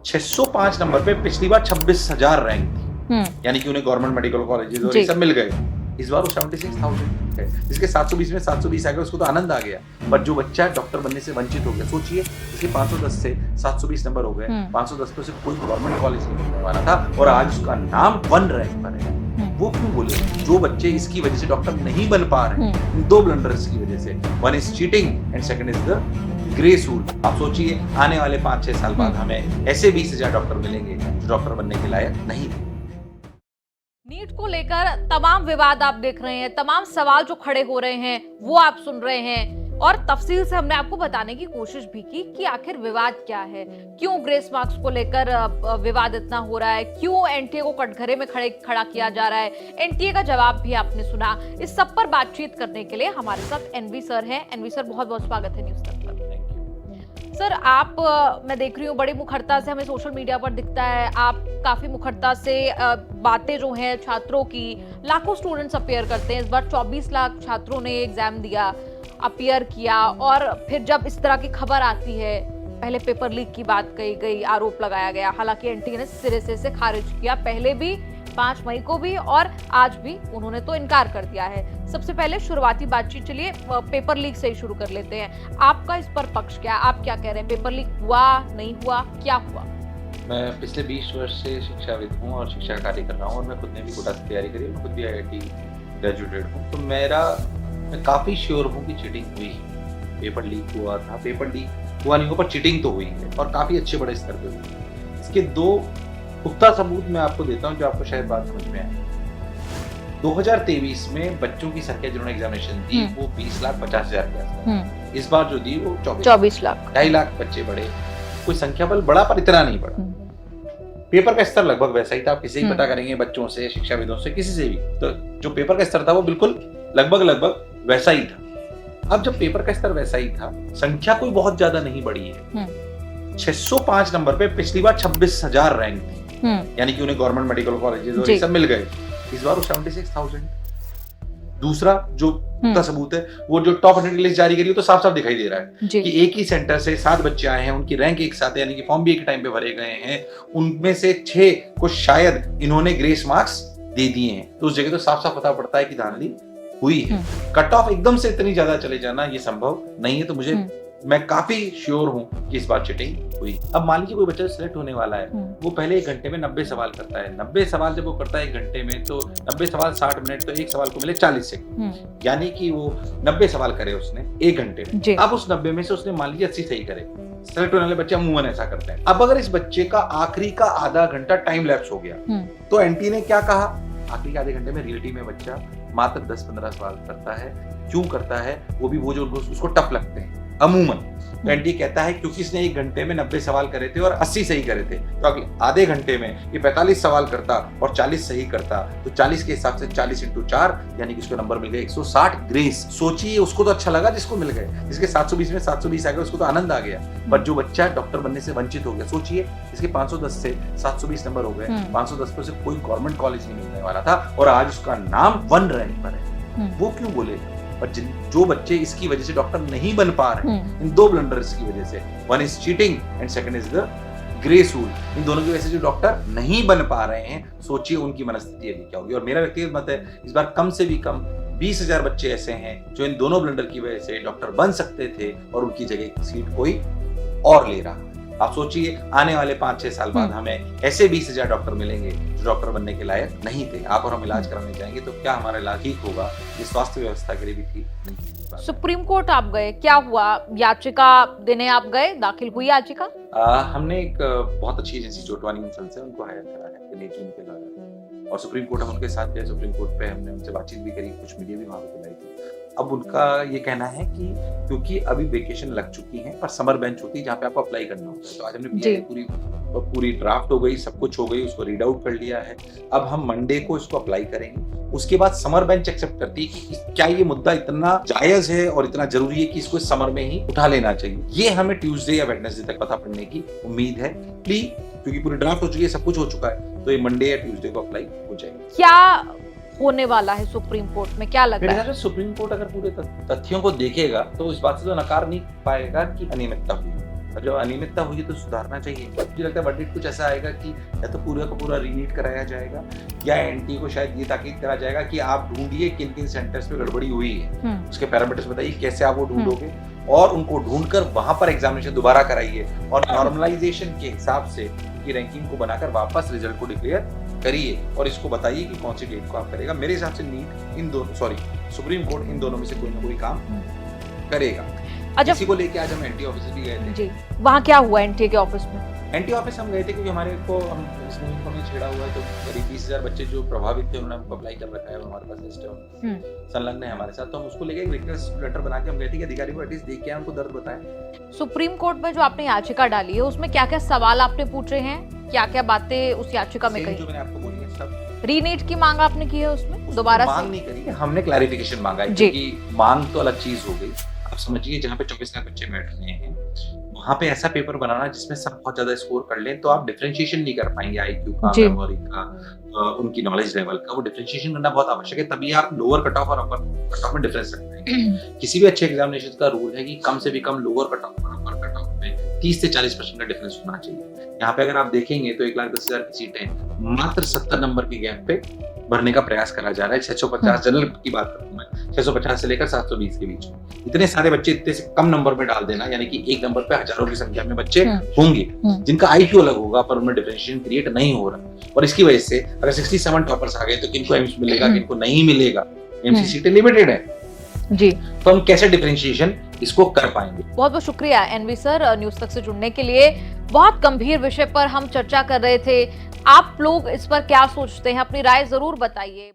605 number पे पिछली बार 26,000 rank थी, यानी कि उन्हें गवर्नमेंट मेडिकल कॉलेजेस और ये सब मिल गए। इस बार वो 76,000 है, जिसके 720 में 720 आ गए, उसको तो आनंद आ गया। पर जो बच्चा डॉक्टर बनने से वंचित हो गया, सोचिए इसके 510 से 720 नंबर हो गए, 510 पे उसे कोई गवर्नमेंट कॉलेज नहीं मिलने वाला था और आज उसका नाम 1 रैंक पर है। वो क्यों बोले? जो बच्चे इसकी वजह से डॉक्टर नहीं बन पा रहे हैं, इन 2 ब्लंडर्स की वजह से, one is cheating and second is the grace rule. आप सोचिए आने वाले 5-6 साल बाद हमें ऐसे 20,000 डॉक्टर मिलेंगे जो डॉक्टर बनने के लायक नहीं थे। नीट को लेकर तमाम विवाद आप देख रहे हैं, तमाम सवाल जो खड़े हो रहे हैं वो आप सुन रहे हैं और तफसील से हमने आपको बताने की कोशिश भी की कि आखिर विवाद क्या है, क्यों ग्रेस मार्क्स को लेकर विवाद इतना हो रहा है, क्यों एनटीए को कटघरे में खड़ा किया जा रहा है। एनटीए का जवाब भी आपने सुना। इस सब पर बातचीत करने के लिए हमारे साथ एनवी सर हैं। एनवी सर, बहुत बहुत स्वागत है न्यूज़ तक पर। सर, आप मैं देख रही हूँ बड़ी मुखरता से हमें सोशल मीडिया पर दिखता है, आप काफी मुखरता से बातें जो हैं छात्रों की, लाखों स्टूडेंट्स अपीयर करते हैं। इस बार 24 लाख छात्रों ने एग्जाम दिया, अपीयर किया और फिर जब इस तरह की खबर आती है, पहले पेपर लीक की बात कही गई, आरोप लगाया गया, हालांकि एनटीए ने सिरे से इसे खारिज किया, पहले भी 5 मई को भी और आज भी उन्होंने तो इनकार कर दिया है। सबसे पहले शुरुआती बातचीत चलिए पेपर लीक से ही शुरू कर लेते हैं। आपका इस पर पक्ष क्या है? आप क्या कह रहे हैं? पेपर लीक हुआ, नहीं हुआ, क्या हुआ? मैं पिछले 20 वर्ष से शिक्षाविद हूँ और शिक्षा कार्य कर रहा हूँ और मैं खुद ने भी कोटा से तैयारी करी, मैं खुद भी IIT ग्रेजुएटेड हूँ, तो मैं काफ़ी श्योर हूँ कि चीटिंग हुई है। पेपर लीक हुआ था, पेपर लीक हुआ नहीं हुआ, पर चीटिंग तो हुई है और काफ़ी अच्छे बड़े स्तर पर हुई है। इसके 2 पुख्ता सबूत मैं आपको देता हूँ जो आपको शायद बात समझ में आए। 2023 में बच्चों की संख्या जिन्होंने एग्जामिनेशन दी वो 20,50,000 के आसपास, इस बार जो दी वो 24 लाख, 2.5 लाख बच्चे बढ़े। कोई संख्या बल बढ़ा पर इतना नहीं बढ़ा। पेपर का स्तर लगभग वैसा ही था। आप किसी भी पता करेंगे बच्चों से, शिक्षाविदों से, किसी से भी, तो जो पेपर का स्तर था वो बिल्कुल लगभग वैसा ही था। अब जब पेपर का स्तर वैसा ही था, संख्या कोई बहुत ज्यादा नहीं बढ़ी है। 605 नंबर पे पिछली बार 26,000 रैंक थी, यानी कि उन्हें गवर्नमेंट मेडिकल कॉलेजेस और ये सब मिल गए। इस बार वो 76,000। दूसरा जो सबूत है वो जो टॉप 100 की लिस्ट जारी करी, तो साफ साफ दिखाई दे रहा है कि एक ही सेंटर से 7 बच्चे आए हैं, उनकी रैंक एक साथ है, यानी कि फॉर्म भी एक टाइम पे भरे गए हैं, उनमें से 6 को शायद इन्होंने ग्रेस मार्क्स दे दिए हैं। तो उस जगह तो साफ साफ पता पड़ता है कि धांधली हुई है। कट ऑफ एकदम से इतनी ज्यादा चले जाना ये संभव नहीं है। तो मैं काफी श्योर हूं कि इस बार चीटिंग हुई। अब मान लीजिए कोई बच्चा सिलेक्ट होने वाला है, वो पहले 1 घंटे में 90 सवाल करता है। 90 सवाल जब वो करता है 1 घंटे में, तो 90 सवाल 60 मिनट, तो एक सवाल को मिले 40 सेकंड, यानी कि वो 90 सवाल करे उसने 1 घंटे में। अब उस 90 में से उसने मान लीजिए 80 सही करे। सिलेक्ट होने वाले बच्चे अमूमन ऐसा करते हैं। अब अगर इस बच्चे का आखिरी का आधा घंटा टाइम लैप्स हो गया, तो एनटी ने क्या कहा, आखिरी के आधे घंटे में रियलिटी में बच्चा मात्र 10-15 सवाल करता है। क्यों करता है? वो भी वो जो उसको टफ लगते हैं अमूमन। तो एनटी कहता है क्योंकि इसने 1 घंटे में 90 सवाल करे थे और 80 सही करे थे, तो अगले आधे घंटे में ये 45 सवाल करता और 40 सही करता, तो 40 के हिसाब से 40 × 4, यानी कि उसको नंबर मिल गए 160 ग्रेस। सोचिए, उसको तो अच्छा लगा जिसको मिल गए, जिसके 720 में 720 आ गए, उसको तो आनंद आ गया। पर जो बच्चा डॉक्टर बनने से वंचित हो गया, सोचिए इसके 510 से 720 नंबर हो गए, 510 पे उसे कोई गवर्नमेंट कॉलेज नहीं मिलने वाला था और आज उसका नाम 1 रैंक पर है। वो क्यों बोले? पर जो बच्चे इसकी वजह से डॉक्टर नहीं बन पा रहे हैं, इन 2 ब्लंडर्स की वजह से, one is cheating and second is the grace rule, इन दोनों की वजह से जो डॉक्टर नहीं बन पा रहे हैं, सोचिए उनकी मनस्थिति अभी क्या होगी। और मेरा व्यक्तिगत मत है, इस बार कम से भी कम 20,000 बच्चे ऐसे हैं जो इन दोनों ब्लंडर की वजह से डॉक्टर बन सकते थे और उनकी जगह सीट कोई और ले रहा है। आप सोचिए आने वाले 5-6 साल बाद हमें ऐसे 20,000 डॉक्टर मिलेंगे जो डॉक्टर बनने के लायक नहीं थे। आप और हम इलाज कराने जाएंगे तो क्या हमारा इलाज ठीक होगा? ये स्वास्थ्य व्यवस्था के लिए भी ठीक नहीं। सुप्रीम कोर्ट आप गए, क्या हुआ? याचिका देने आप गए, दाखिल हुई याचिका? हमने एक बहुत अच्छी एजेंसी चोटवानी कंसल्ट से उनको हायर करा है, के लॉयर, और सुप्रीम कोर्ट हम उनके साथ गए। सुप्रीम कोर्ट पे हमने उनसे बातचीत भी करी, कुछ मीडिया भी वहां पे बुलाई थी। अब उनका ये कहना है कि क्योंकि अभी वेकेशन लग चुकी है और समर बेंच होती है जहाँ पे आपको अप्लाई करना होता है, तो आज हमने पूरी ड्राफ्ट हो गई, सब कुछ हो गई, उसको रीड आउट कर लिया है। अब हम मंडे को इसको अप्लाई करेंगे। उसके बाद समर बेंच एक्सेप्ट करती है कि क्या ये मुद्दा इतना जायज है और इतना जरूरी है कि इसको समर में ही उठा लेना चाहिए। ये हमें ट्यूसडे या वेडनेसडे तक पता पड़ने की उम्मीद है, प्लीज, क्योंकि पूरी ड्राफ्ट हो चुकी है, सब कुछ हो चुका है, तो ये मंडे या ट्यूसडे को अप्लाई हो जाएगी। क्या होने वाला है सुप्रीम कोर्ट में, क्या लगता है? सुप्रीम कोर्ट अगर पूरे तथ्यों को देखेगा तो इस बात से तो नकार नहीं पाएगा कि अनियमितता हुई। और जो अनियमितता हुई है तो सुधारना चाहिए। मुझे लगता है वर्डिक्ट कुछ ऐसा आएगा कि या तो पूरा का पूरा रीनीट कराया जाएगा या एनटी को शायद ये ताकीद करा जाएगा कि आप ढूंढिए किन किन सेंटर्स पे गड़बड़ी हुई है, उसके पैरामीटर्स बताइए कैसे आप वो ढूंढोगे और उनको ढूंढकर वहां पर एग्जामिनेशन दोबारा कराइए और नॉर्मलाइजेशन के हिसाब से की रैंकिंग को बनाकर वापस रिजल्ट को डिक्लेयर करिए और इसको बताइए कि कौन सी डेट को आप करेगा। मेरे हिसाब से नीट इन दोनों सुप्रीम कोर्ट इन दोनों में से कोई ना कोई काम करेगा। अच्छा, इसी को लेके आज हम एनटी ऑफिस भी गए थे जी, वहाँ क्या हुआ एनटी के ऑफिस में? एनटी ऑफिस हम गए थे क्योंकि हमारे को हम इस मूवमेंट को हमें छेड़ा हुआ है, तो करीब 20,000 बच्चे जो प्रभावित थे उन्होंने हमको अप्लाई कर रखा है, हमारे पास सिस्टम संलग्न है हमारे साथ, तो हम उसको लेके एक रिक्वेस्ट लेटर बना के हम गए थे कि अधिकारी को एटलीस्ट देख के उनको दर्द बताएं। सुप्रीम कोर्ट में जो आपने याचिका डाली है उसमें क्या क्या सवाल आपने पूछे हैं, क्या क्या बातें उस याचिका में कही? जो मैंने आपको बोली है सब। रीनीट की मांग आपने की है उसमें दोबारा मांग नहीं करी, हमने क्लैरिफिकेशन मांगा है क्योंकि मांग तो अलग चीज हो गई। आप समझिए जहाँ पे 24 लाख बच्चे बैठ रहे हैं वहां पे ऐसा पेपर बनाना जिसमें सब बहुत ज्यादा स्कोर कर लें तो आप डिफरेंशिएशन नहीं कर पाएंगे आईक्यू का, मेमोरी का, उनकी नॉलेज लेवल का। वो डिफरेंशिएशन करना बहुत आवश्यक है, तभी आप लोअर कट ऑफ और अपर कट ऑफ में डिफरेंस रख पाएंगे। किसी भी अच्छे एग्जामिनेशन का रूल है कि कम से भी कम लोअर कट ऑफ और अपर कट ऑफ में 30 से 40% का डिफरेंस होना चाहिए। यहाँ पे अगर आप देखेंगे तो 1,10,000 की सीटें मात्र 70 नंबर के गैप पे भरने का प्रयास करा जा रहा है। 650 जनरल की बात करूं मैं, 650 से लेकर 720 के बीच में इतने सारे बच्चे इतने से कम नंबर में डाल देना, यानी कि एक नंबर पे हजारों की संख्या में बच्चे होंगे जिनका आईक्यू अलग होगा पर उनमें डिफरेंशिएशन क्रिएट नहीं हो रहा। और इसकी वजह से अगर 67 टॉपर्स आ गए तो किनको एम्स मिलेगा, किनको नहीं मिलेगा। एमसी सीटें लिमिटेड है जी, तो हम कैसे डिफरेंशिएशन इसको कर पाएंगे। बहुत बहुत शुक्रिया एनवी सर न्यूज तक से जुड़ने के लिए। बहुत गंभीर विषय पर हम चर्चा कर रहे थे, आप लोग इस पर क्या सोचते हैं, अपनी राय जरूर बताइए।